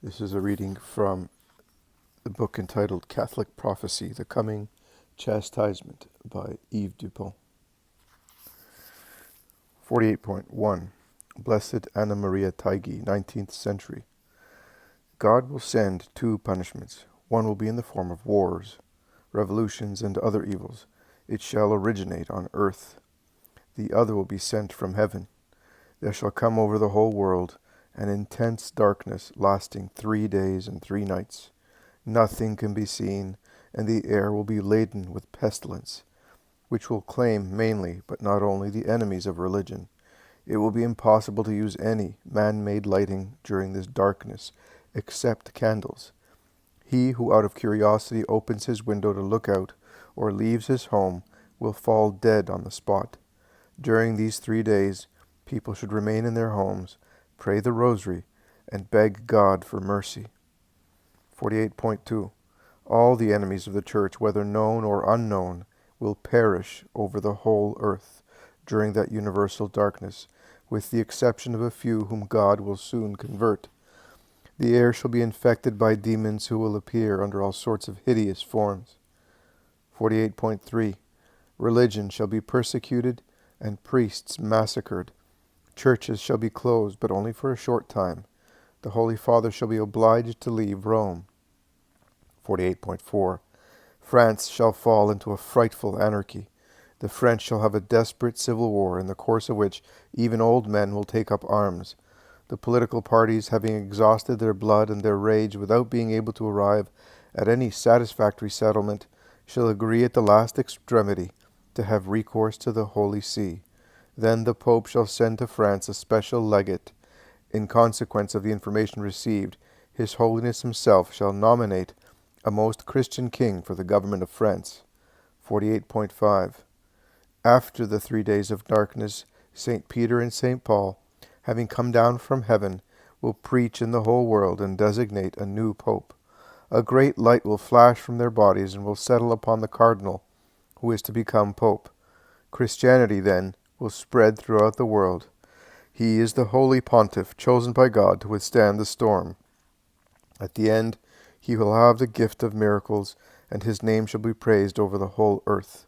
This is a reading from the book entitled Catholic Prophecy, The Coming Chastisement by Yves Dupont. 48.1 Blessed Anna Maria Taigi, 19th century. God will send two punishments. One will be in the form of wars, revolutions, and other evils. It shall originate on earth. The other will be sent from heaven. There shall come over the whole world an intense darkness lasting 3 days and 3 nights. Nothing can be seen, and the air will be laden with pestilence, which will claim mainly, but not only, the enemies of religion. It will be impossible to use any man-made lighting during this darkness, except candles. He who out of curiosity opens his window to look out, or leaves his home, will fall dead on the spot. During these 3 days, people should remain in their homes, pray the rosary, and beg God for mercy. 48.2 All the enemies of the Church, whether known or unknown, will perish over the whole earth during that universal darkness, with the exception of a few whom God will soon convert. The air shall be infected by demons who will appear under all sorts of hideous forms. 48.3 Religion shall be persecuted and priests massacred. Churches shall be closed, but only for a short time. The Holy Father shall be obliged to leave Rome. 48.4 France shall fall into a frightful anarchy. The French shall have a desperate civil war, in the course of which even old men will take up arms. The political parties, having exhausted their blood and their rage without being able to arrive at any satisfactory settlement, shall agree at the last extremity to have recourse to the Holy See. Then the Pope shall send to France a special legate. In consequence of the information received, His Holiness himself shall nominate a most Christian king for the government of France. 48.5 After the 3 days of darkness, St. Peter and St. Paul, having come down from heaven, will preach in the whole world and designate a new pope. A great light will flash from their bodies and will settle upon the cardinal who is to become pope. Christianity, then, will spread throughout the world. He is the holy pontiff chosen by God to withstand the storm. At the end, he will have the gift of miracles, and his name shall be praised over the whole earth.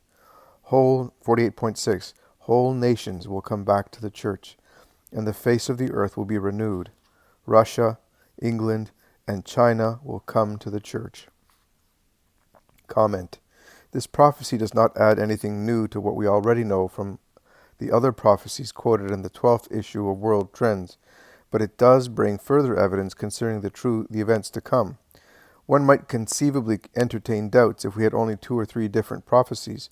48.6 Whole nations will come back to the church, and the face of the earth will be renewed. Russia, England, and China will come to the church. Comment. This prophecy does not add anything new to what we already know from the other prophecies quoted in the 12th issue of World Trends, but it does bring further evidence concerning the events to come. One might conceivably entertain doubts if we had only 2 or 3 different prophecies,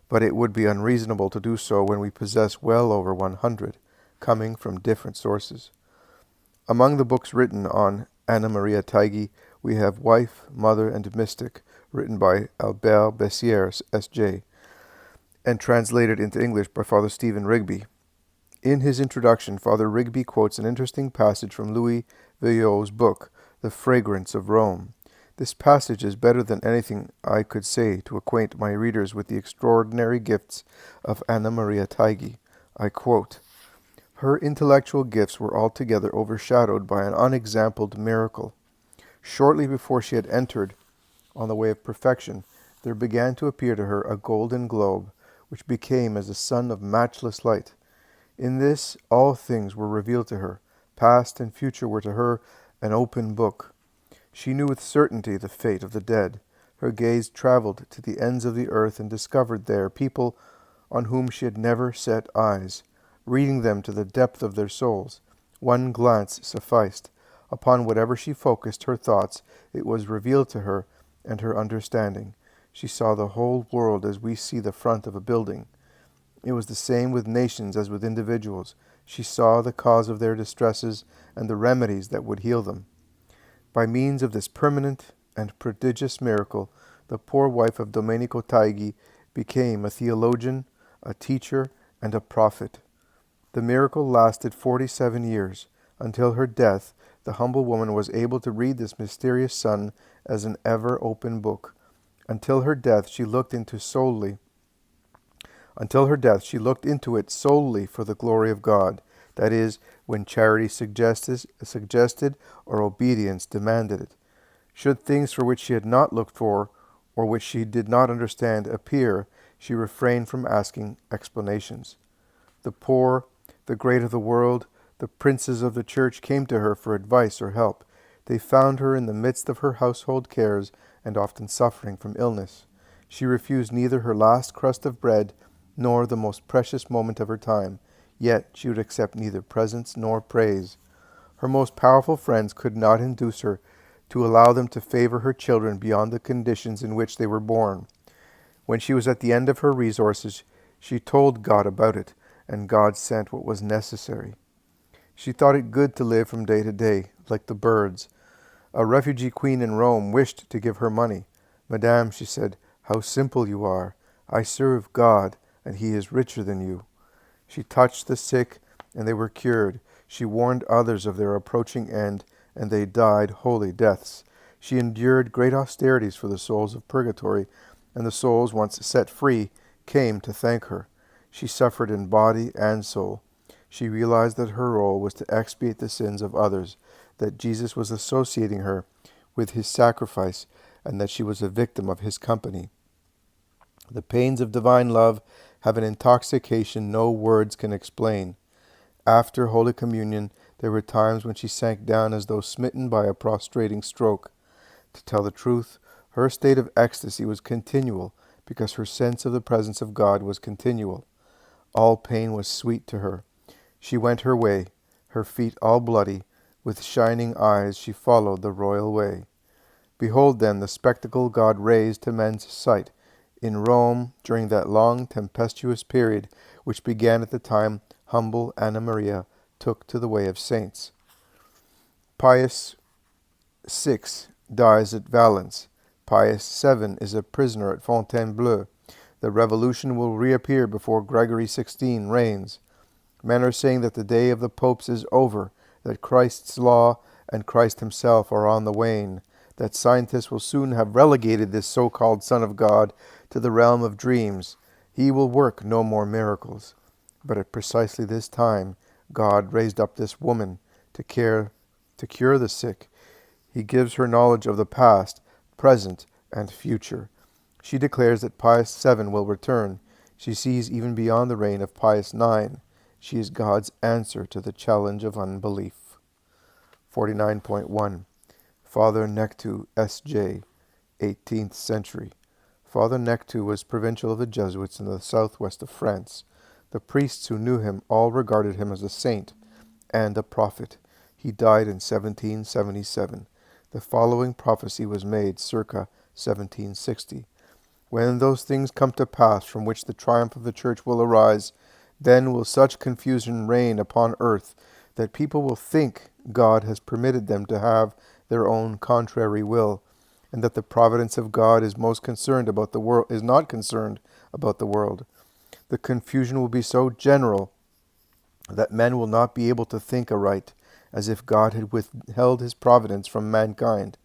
but it would be unreasonable to do so when we possess well over 100, coming from different sources. Among the books written on Anna Maria Taigi, we have Wife, Mother, and Mystic, written by Albert Bessières, S.J., and translated into English by Father Stephen Rigby. In his introduction, Father Rigby quotes an interesting passage from Louis Veuillot's book, The Fragrance of Rome. This passage is better than anything I could say to acquaint my readers with the extraordinary gifts of Anna Maria Taigi. I quote, Her intellectual gifts were altogether overshadowed by an unexampled miracle. Shortly before she had entered on the way of perfection, there began to appear to her a golden globe, which became as the sun of matchless light. In this all things were revealed to her. Past and future were to her an open book. She knew with certainty the fate of the dead. Her gaze traveled to the ends of the earth and discovered there people on whom she had never set eyes. Reading them to the depth of their souls, one glance sufficed. Upon whatever she focused her thoughts, it was revealed to her and her understanding. She saw the whole world as we see the front of a building. It was the same with nations as with individuals. She saw the cause of their distresses and the remedies that would heal them. By means of this permanent and prodigious miracle, the poor wife of Domenico Taigi became a theologian, a teacher, and a prophet. The miracle lasted 47 years. Until her death, the humble woman was able to read this mysterious sun as an ever-open book. Until her death, she looked into it solely for the glory of God, that is, when charity suggested or obedience demanded it. Should things for which she had not looked for, or which she did not understand, appear, she refrained from asking explanations. The poor, the great of the world, the princes of the church came to her for advice or help. They found her in the midst of her household cares and often suffering from illness. She refused neither her last crust of bread nor the most precious moment of her time, yet she would accept neither presents nor praise. Her most powerful friends could not induce her to allow them to favor her children beyond the conditions in which they were born. When she was at the end of her resources, she told God about it, and God sent what was necessary. She thought it good to live from day to day, like the birds. A refugee queen in Rome wished to give her money. "Madame," she said, "how simple you are. I serve God, and He is richer than you." She touched the sick, and they were cured. She warned others of their approaching end, and they died holy deaths. She endured great austerities for the souls of purgatory, and the souls, once set free, came to thank her. She suffered in body and soul. She realized that her role was to expiate the sins of others, that Jesus was associating her with his sacrifice, and that she was a victim of his company. The pains of divine love have an intoxication no words can explain. After Holy Communion, there were times when she sank down as though smitten by a prostrating stroke. To tell the truth, her state of ecstasy was continual, because her sense of the presence of God was continual. All pain was sweet to her. She went her way, her feet all bloody, with shining eyes she followed the royal way. Behold then the spectacle God raised to men's sight in Rome during that long tempestuous period which began at the time humble Anna Maria took to the way of saints. Pius VI dies at Valence. Pius VII is a prisoner at Fontainebleau. The revolution will reappear before Gregory XVI reigns. Men are saying that the day of the popes is over, that Christ's law and Christ himself are on the wane, that scientists will soon have relegated this so-called Son of God to the realm of dreams. He will work no more miracles. But at precisely this time, God raised up this woman to cure the sick. He gives her knowledge of the past, present, and future. She declares that Pius VII will return. She sees even beyond the reign of Pius IX. She is God's answer to the challenge of unbelief. 49.1. Father Nectou, S.J., 18th century. Father Nectou was provincial of the Jesuits in the southwest of France. The priests who knew him all regarded him as a saint and a prophet. He died in 1777. The following prophecy was made circa 1760. When those things come to pass from which the triumph of the church will arise, then will such confusion reign upon earth that people will think God has permitted them to have their own contrary will, and that the providence of God is most concerned about the world is not concerned about the world. The confusion will be so general that men will not be able to think aright, as if God had withheld his providence from mankind,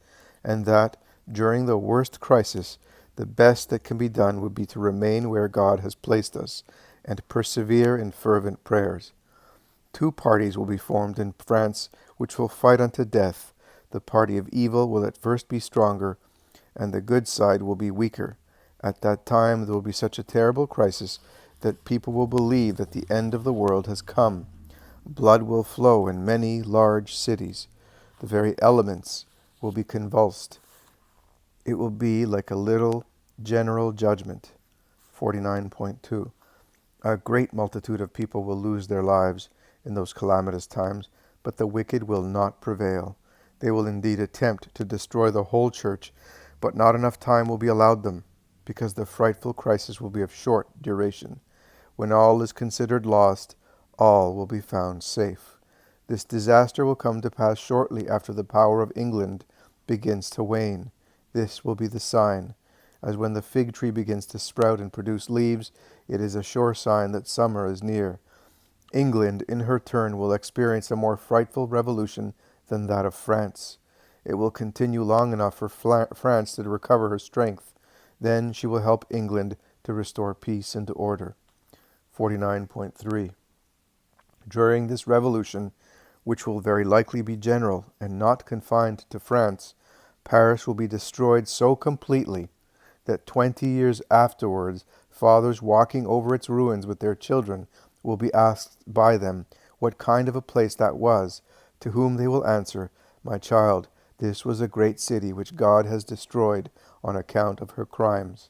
and that, during the worst crisis, the best that can be done would be to remain where God has placed us, and persevere in fervent prayers. Two parties will be formed in France which will fight unto death. The party of evil will at first be stronger, and the good side will be weaker. At that time there will be such a terrible crisis that people will believe that the end of the world has come. Blood will flow in many large cities. The very elements will be convulsed. It will be like a little general judgment. 49.2. A great multitude of people will lose their lives in those calamitous times, but the wicked will not prevail. They will indeed attempt to destroy the whole church, but not enough time will be allowed them, because the frightful crisis will be of short duration. When all is considered lost, all will be found safe. This disaster will come to pass shortly after the power of England begins to wane. This will be the sign. As when the fig tree begins to sprout and produce leaves, it is a sure sign that summer is near. England, in her turn, will experience a more frightful revolution than that of France. It will continue long enough for France to recover her strength. Then she will help England to restore peace and order. 49.3. During this revolution, which will very likely be general and not confined to France, Paris will be destroyed so completely that 20 years afterwards, fathers walking over its ruins with their children will be asked by them what kind of a place that was, to whom they will answer, "My child, this was a great city which God has destroyed on account of her crimes."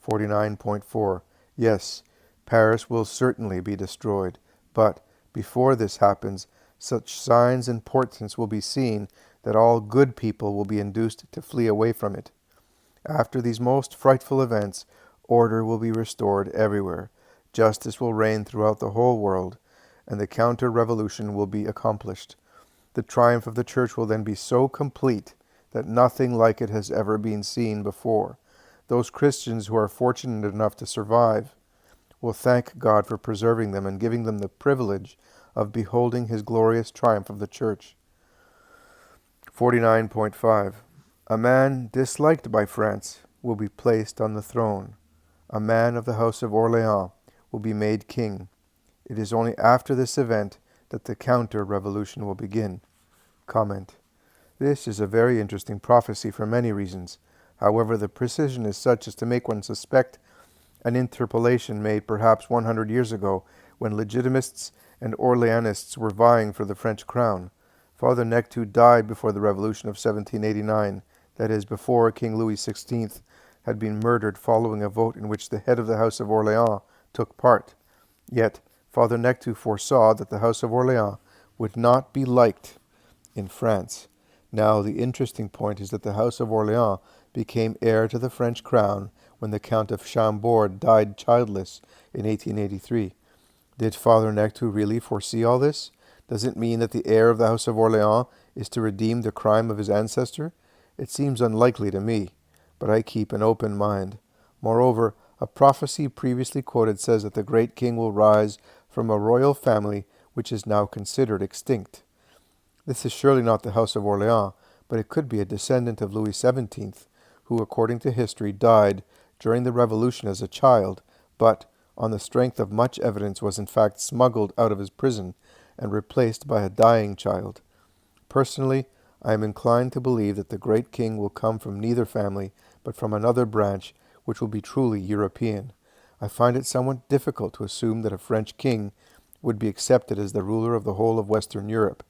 49.4. Yes, Paris will certainly be destroyed, but before this happens, such signs and portents will be seen that all good people will be induced to flee away from it. After these most frightful events, order will be restored everywhere, justice will reign throughout the whole world, and the counter-revolution will be accomplished. The triumph of the Church will then be so complete that nothing like it has ever been seen before. Those Christians who are fortunate enough to survive will thank God for preserving them and giving them the privilege of beholding his glorious triumph of the Church. 49.5. A man disliked by France will be placed on the throne. A man of the House of Orleans will be made king. It is only after this event that the counter-revolution will begin. Comment. This is a very interesting prophecy for many reasons. However, the precision is such as to make one suspect an interpolation made perhaps 100 years ago when Legitimists and Orleanists were vying for the French crown. Father Nectou died before the Revolution of 1789, that is, before King Louis XVI had been murdered following a vote in which the head of the House of Orleans took part. Yet, Father Nectou foresaw that the House of Orleans would not be liked in France. Now, the interesting point is that the House of Orleans became heir to the French crown when the Count of Chambord died childless in 1883. Did Father Nectou really foresee all this? Does it mean that the heir of the House of Orleans is to redeem the crime of his ancestor? It seems unlikely to me, but I keep an open mind. Moreover, a prophecy previously quoted says that the great king will rise from a royal family which is now considered extinct. This is surely not the House of Orleans, but it could be a descendant of Louis XVII, who, according to history, died during the Revolution as a child, but, on the strength of much evidence, was in fact smuggled out of his prison and replaced by a dying child. Personally, I am inclined to believe that the great king will come from neither family, but from another branch which will be truly European. I find it somewhat difficult to assume that a French king would be accepted as the ruler of the whole of Western Europe.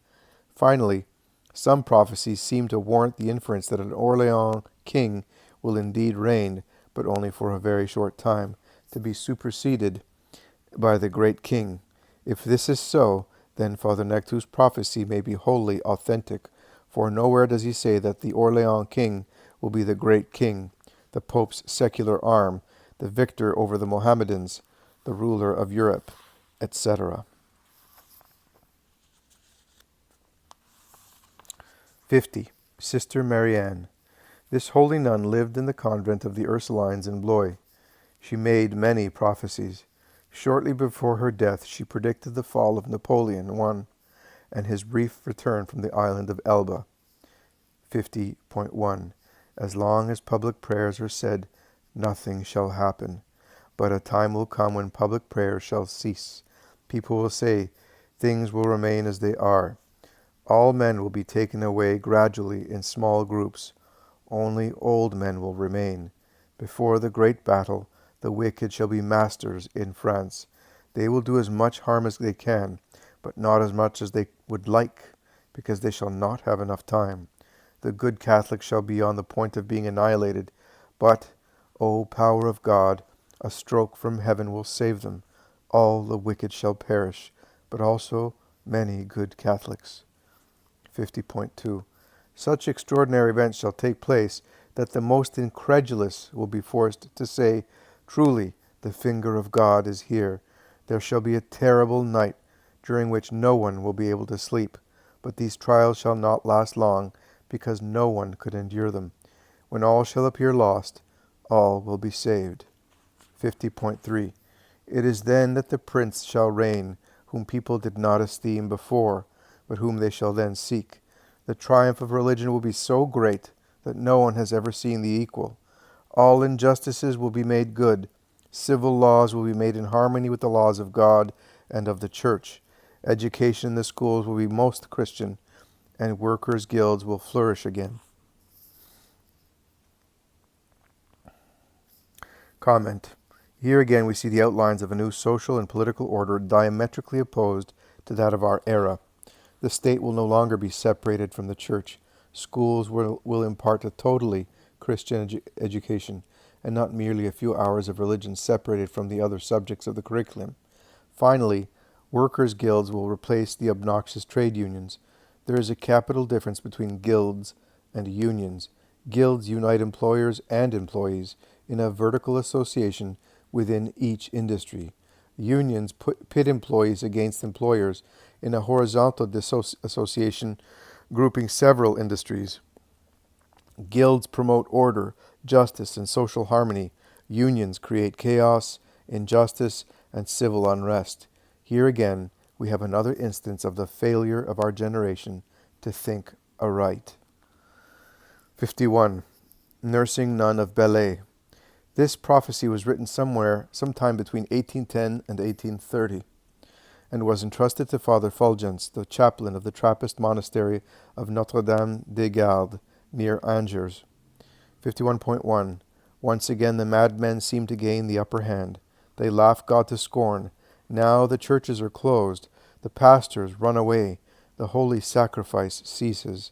Finally, some prophecies seem to warrant the inference that an Orleans king will indeed reign, but only for a very short time, to be superseded by the great king. If this is so, then Father Nectou's prophecy may be wholly authentic, for nowhere does he say that the Orleans king will be the great king, the Pope's secular arm, the victor over the Mohammedans, the ruler of Europe, etc. 50. Sister Marianne. This holy nun lived in the convent of the Ursulines in Blois. She made many prophecies. Shortly before her death, she predicted the fall of Napoleon I and his brief return from the island of Elba. 50.1. As long as public prayers are said, nothing shall happen. But a time will come when public prayers shall cease. People will say, things will remain as they are. All men will be taken away gradually in small groups. Only old men will remain. Before the great battle, the wicked shall be masters in France. They will do as much harm as they can, but not as much as they would like, because they shall not have enough time. The good Catholics shall be on the point of being annihilated, but, O power of God, a stroke from heaven will save them. All the wicked shall perish, but also many good Catholics. 50.2. Such extraordinary events shall take place that the most incredulous will be forced to say, truly, the finger of God is here. There shall be a terrible night, during which no one will be able to sleep. But these trials shall not last long, because no one could endure them. When all shall appear lost, all will be saved. 50.3. It is then that the prince shall reign, whom people did not esteem before, but whom they shall then seek. The triumph of religion will be so great that no one has ever seen the equal. All injustices will be made good. Civil laws will be made in harmony with the laws of God and of the Church. Education in the schools will be most Christian, and workers' guilds will flourish again. Comment. Here again we see the outlines of a new social and political order diametrically opposed to that of our era. The state will no longer be separated from the church. Schools will impart a totally Christian education, and not merely a few hours of religion separated from the other subjects of the curriculum. Finally, workers' guilds will replace the obnoxious trade unions. There is a capital difference between guilds and unions. Guilds unite employers and employees in a vertical association within each industry. Unions pit employees against employers in a horizontal association grouping several industries. Guilds promote order, justice, and social harmony. Unions create chaos, injustice, and civil unrest. Here again, we have another instance of the failure of our generation to think aright. 51. Nursing Nun of Belley. This prophecy was written sometime between 1810 and 1830, and was entrusted to Father Fulgence, the chaplain of the Trappist monastery of Notre-Dame-des-Gardes, near Angers. 51.1. Once again the madmen seem to gain the upper hand. They laugh God to scorn. Now the churches are closed, the pastors run away, the holy sacrifice ceases.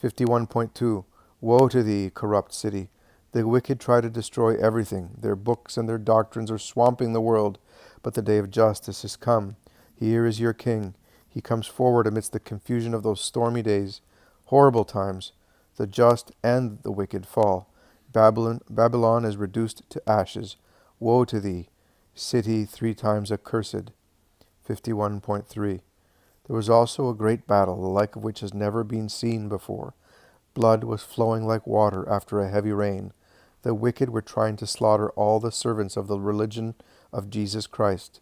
51.2. Woe to thee, corrupt city! The wicked try to destroy everything. Their books and their doctrines are swamping the world, but the day of justice is come. Here is your king. He comes forward amidst the confusion of those stormy days. Horrible times. The just and the wicked fall. Babylon is reduced to ashes. Woe to thee, city 3 times accursed. 51.3. There was also a great battle, the like of which has never been seen before. Blood was flowing like water after a heavy rain. The wicked were trying to slaughter all the servants of the religion of Jesus Christ.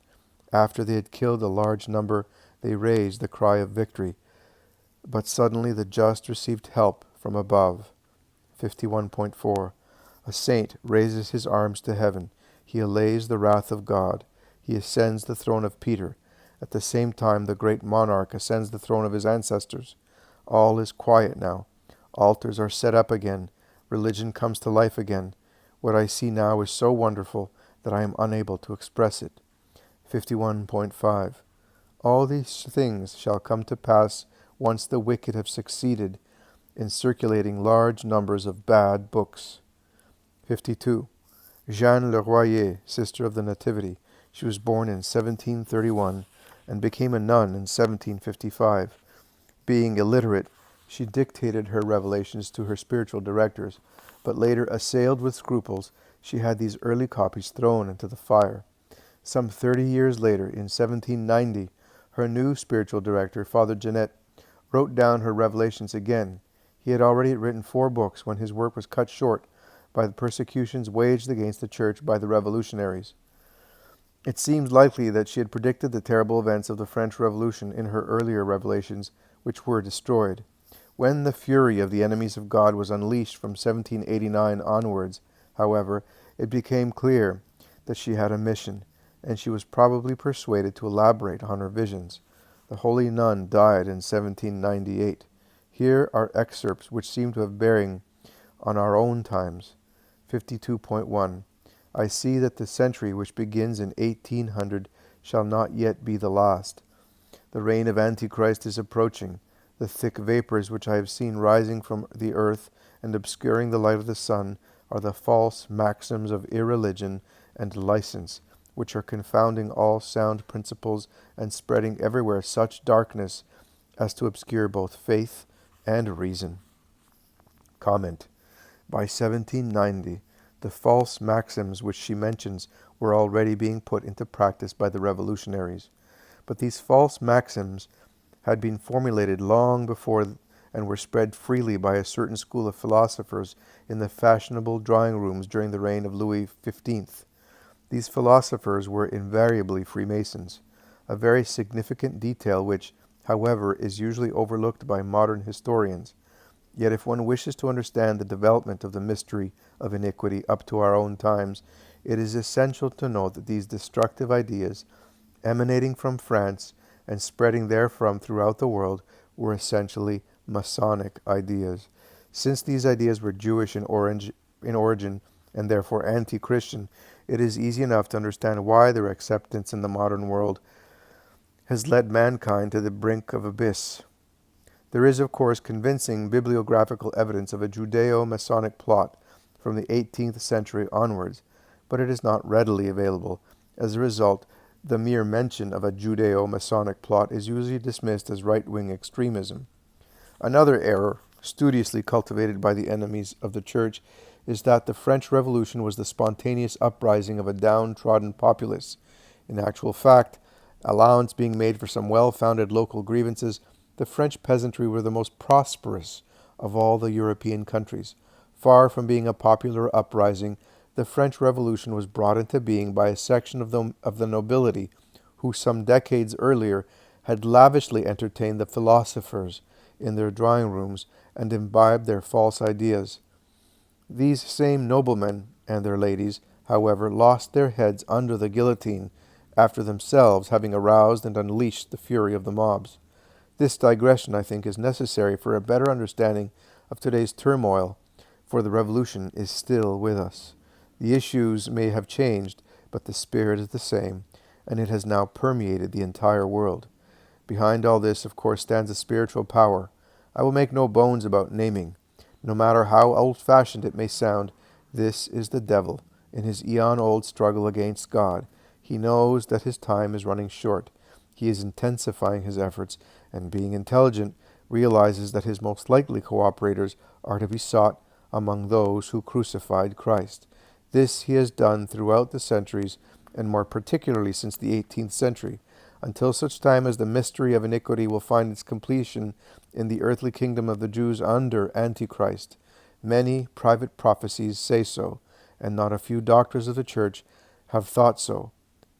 After they had killed a large number, they raised the cry of victory. But suddenly the just received help from above. 51.4. A saint raises his arms to heaven. He allays the wrath of God. He ascends the throne of Peter. At the same time, the great monarch ascends the throne of his ancestors. All is quiet now. Altars are set up again. Religion comes to life again. What I see now is so wonderful that I am unable to express it. 51.5. All these things shall come to pass once the wicked have succeeded in circulating large numbers of bad books. 52. Jeanne Le Royer, sister of the Nativity. She was born in 1731 and became a nun in 1755. Being illiterate, she dictated her revelations to her spiritual directors, but later, assailed with scruples, she had these early copies thrown into the fire. Some 30 years later, in 1790, her new spiritual director, Father Genet, wrote down her revelations again. He had already written 4 books when his work was cut short by the persecutions waged against the church by the revolutionaries. It seems likely that she had predicted the terrible events of the French Revolution in her earlier revelations, which were destroyed. When the fury of the enemies of God was unleashed from 1789 onwards, however, it became clear that she had a mission, and she was probably persuaded to elaborate on her visions. The holy nun died in 1798. Here are excerpts which seem to have bearing on our own times. 52.1. I see that the century which begins in 1800 shall not yet be the last. The reign of Antichrist is approaching. The thick vapors which I have seen rising from the earth and obscuring the light of the sun are the false maxims of irreligion and license, which are confounding all sound principles and spreading everywhere such darkness as to obscure both faith and reason. Comment. By 1790, the false maxims which she mentions were already being put into practice by the revolutionaries. But these false maxims had been formulated long before and were spread freely by a certain school of philosophers in the fashionable drawing rooms during the reign of Louis XV. These philosophers were invariably Freemasons, a very significant detail which, however, is usually overlooked by modern historians. Yet if one wishes to understand the development of the mystery of iniquity up to our own times, it is essential to note that these destructive ideas, emanating from France and spreading therefrom throughout the world were essentially Masonic ideas. Since these ideas were Jewish in origin and therefore anti-Christian, it is easy enough to understand why their acceptance in the modern world has led mankind to the brink of abyss. There is, of course, convincing bibliographical evidence of a Judeo-Masonic plot from the 18th century onwards, but it is not readily available. As a result, the mere mention of a Judeo-Masonic plot is usually dismissed as right-wing extremism. Another error, studiously cultivated by the enemies of the Church, is that the French Revolution was the spontaneous uprising of a downtrodden populace. In actual fact, allowance being made for some well-founded local grievances, the French peasantry were the most prosperous of all the European countries. Far from being a popular uprising, the French Revolution was brought into being by a section of the nobility who some decades earlier had lavishly entertained the philosophers in their drawing rooms and imbibed their false ideas. These same noblemen and their ladies, however, lost their heads under the guillotine after themselves having aroused and unleashed the fury of the mobs. This digression, I think, is necessary for a better understanding of today's turmoil, for the revolution is still with us. The issues may have changed, but the spirit is the same, and it has now permeated the entire world. Behind all this, of course, stands a spiritual power. I will make no bones about naming. No matter how old-fashioned it may sound, this is the devil, in his eon-old struggle against God. He knows that his time is running short. He is intensifying his efforts, and being intelligent, realizes that his most likely cooperators are to be sought among those who crucified Christ. This he has done throughout the centuries, and more particularly since the 18th century, until such time as the mystery of iniquity will find its completion in the earthly kingdom of the Jews under Antichrist. Many private prophecies say so, and not a few doctors of the Church have thought so.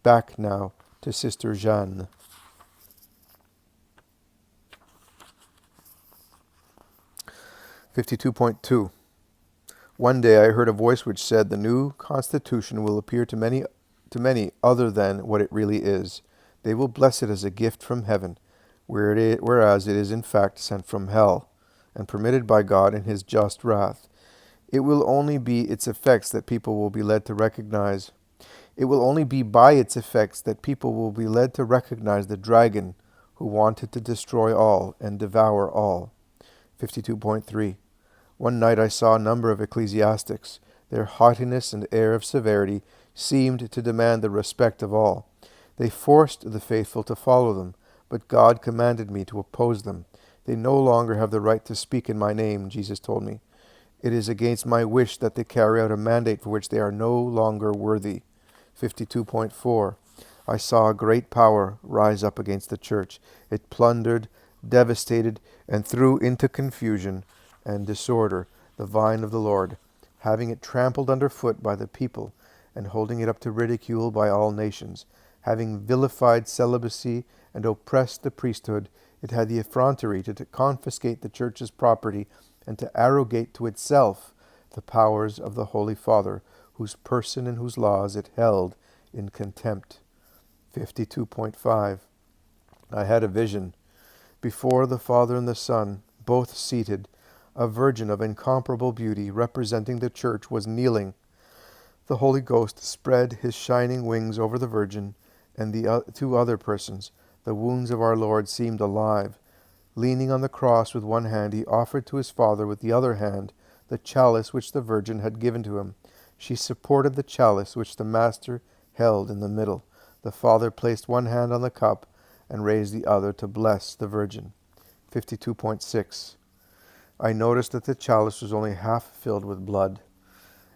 Back now to Sister Jeanne. 52.2. One day I heard a voice which said, "The new Constitution will appear to many other than what it really is. They will bless it as a gift from heaven, whereas it is in fact sent from hell, and permitted by God in his just wrath. It will only be its effects that people will be led to recognize. It will only be by its effects that people will be led to recognize the dragon who wanted to destroy all and devour all." 52.3. One night I saw a number of ecclesiastics. Their haughtiness and air of severity seemed to demand the respect of all. They forced the faithful to follow them, but God commanded me to oppose them. They no longer have the right to speak in my name, Jesus told me. It is against my wish that they carry out a mandate for which they are no longer worthy. 52.4. I saw a great power rise up against the church. It plundered, devastated, and threw into confusion and disorder the vine of the Lord, having it trampled underfoot by the people, and holding it up to ridicule by all nations. Having vilified celibacy and oppressed the priesthood, it had the effrontery to confiscate the church's property and to arrogate to itself the powers of the Holy Father, whose person and whose laws it held in contempt. 52.5. I had a vision. Before the Father and the Son, both seated, a virgin of incomparable beauty, representing the church, was kneeling. The Holy Ghost spread his shining wings over the virgin and the two other persons. The wounds of our Lord seemed alive. Leaning on the cross with one hand, he offered to his Father with the other hand the chalice which the Virgin had given to him. She supported the chalice which the Master held in the middle. The Father placed one hand on the cup and raised the other to bless the Virgin. 52.6. I noticed that the chalice was only half filled with blood,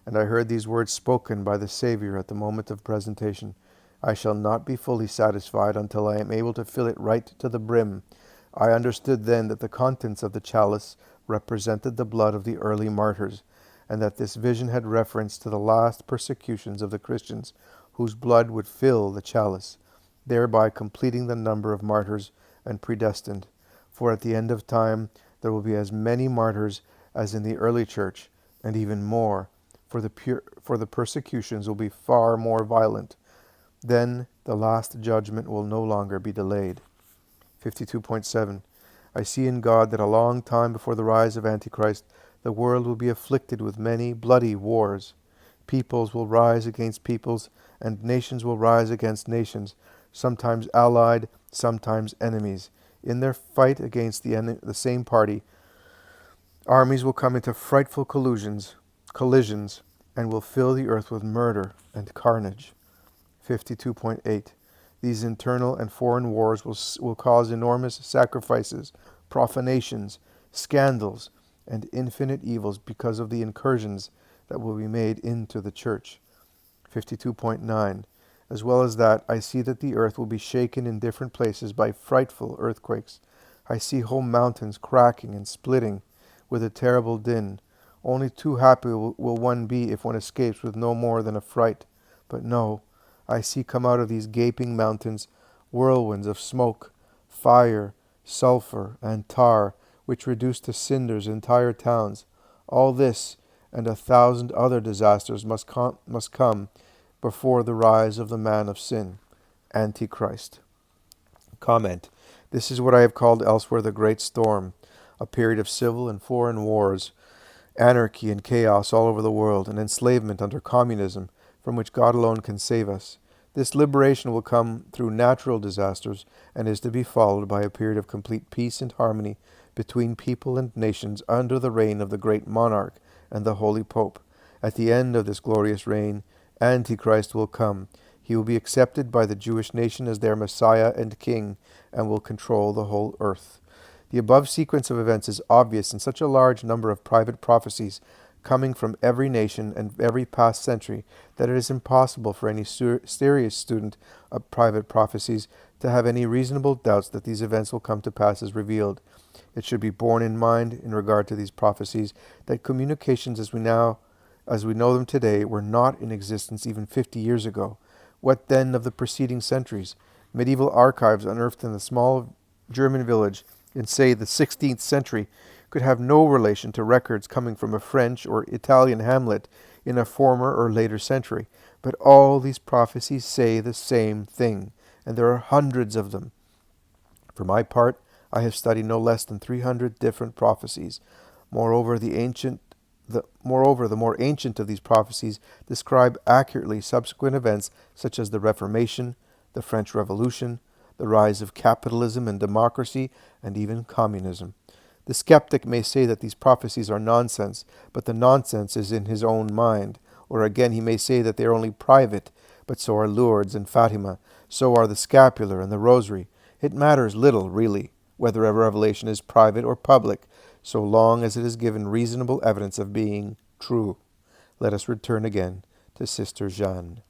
and I heard these words spoken by the Savior at the moment of presentation. I shall not be fully satisfied until I am able to fill it right to the brim. I understood then that the contents of the chalice represented the blood of the early martyrs, and that this vision had reference to the last persecutions of the Christians, whose blood would fill the chalice, thereby completing the number of martyrs and predestined. For at the end of time there will be as many martyrs as in the early church, and even more, for the persecutions will be far more violent. Then the last judgment will no longer be delayed. 52.7. I see in God that a long time before the rise of Antichrist, the world will be afflicted with many bloody wars. Peoples will rise against peoples, and nations will rise against nations, sometimes allied, sometimes enemies. In their fight against the same party, armies will come into frightful collisions, and will fill the earth with murder and carnage. 52.8. These internal and foreign wars will cause enormous sacrifices, profanations, scandals, and infinite evils because of the incursions that will be made into the church. 52.9. As well as that, I see that the earth will be shaken in different places by frightful earthquakes. I see whole mountains cracking and splitting with a terrible din. Only too happy will one be if one escapes with no more than a fright. But no, I see come out of these gaping mountains whirlwinds of smoke, fire, sulfur, and tar, which reduce to cinders entire towns. All this and 1,000 other disasters must come before the rise of the man of sin, Antichrist. Comment. This is what I have called elsewhere the Great Storm, a period of civil and foreign wars, anarchy and chaos all over the world, and enslavement under communism, from which God alone can save us. This liberation will come through natural disasters and is to be followed by a period of complete peace and harmony between people and nations under the reign of the great monarch and the holy Pope. At the end of this glorious reign, Antichrist will come. He will be accepted by the Jewish nation as their Messiah and King, and will control the whole earth. The above sequence of events is obvious in such a large number of private prophecies coming from every nation and every past century that it is impossible for any serious student of private prophecies to have any reasonable doubts that these events will come to pass as revealed. It should be borne in mind in regard to these prophecies that communications as we know them today were not in existence even 50 years ago. What then of the preceding centuries? Medieval archives unearthed in a small German village in, say, the 16th century could have no relation to records coming from a French or Italian hamlet in a former or later century. But all these prophecies say the same thing, and there are hundreds of them. For my part, I have studied no less than 300 different prophecies. Moreover, the more ancient of these prophecies describe accurately subsequent events such as the Reformation, the French Revolution, the rise of capitalism and democracy, and even communism. The skeptic may say that these prophecies are nonsense, but the nonsense is in his own mind. Or again, he may say that they are only private, but so are Lourdes and Fatima, so are the scapular and the rosary. It matters little, really, whether a revelation is private or public, so long as it is given reasonable evidence of being true. Let us return again to Sister Jeanne.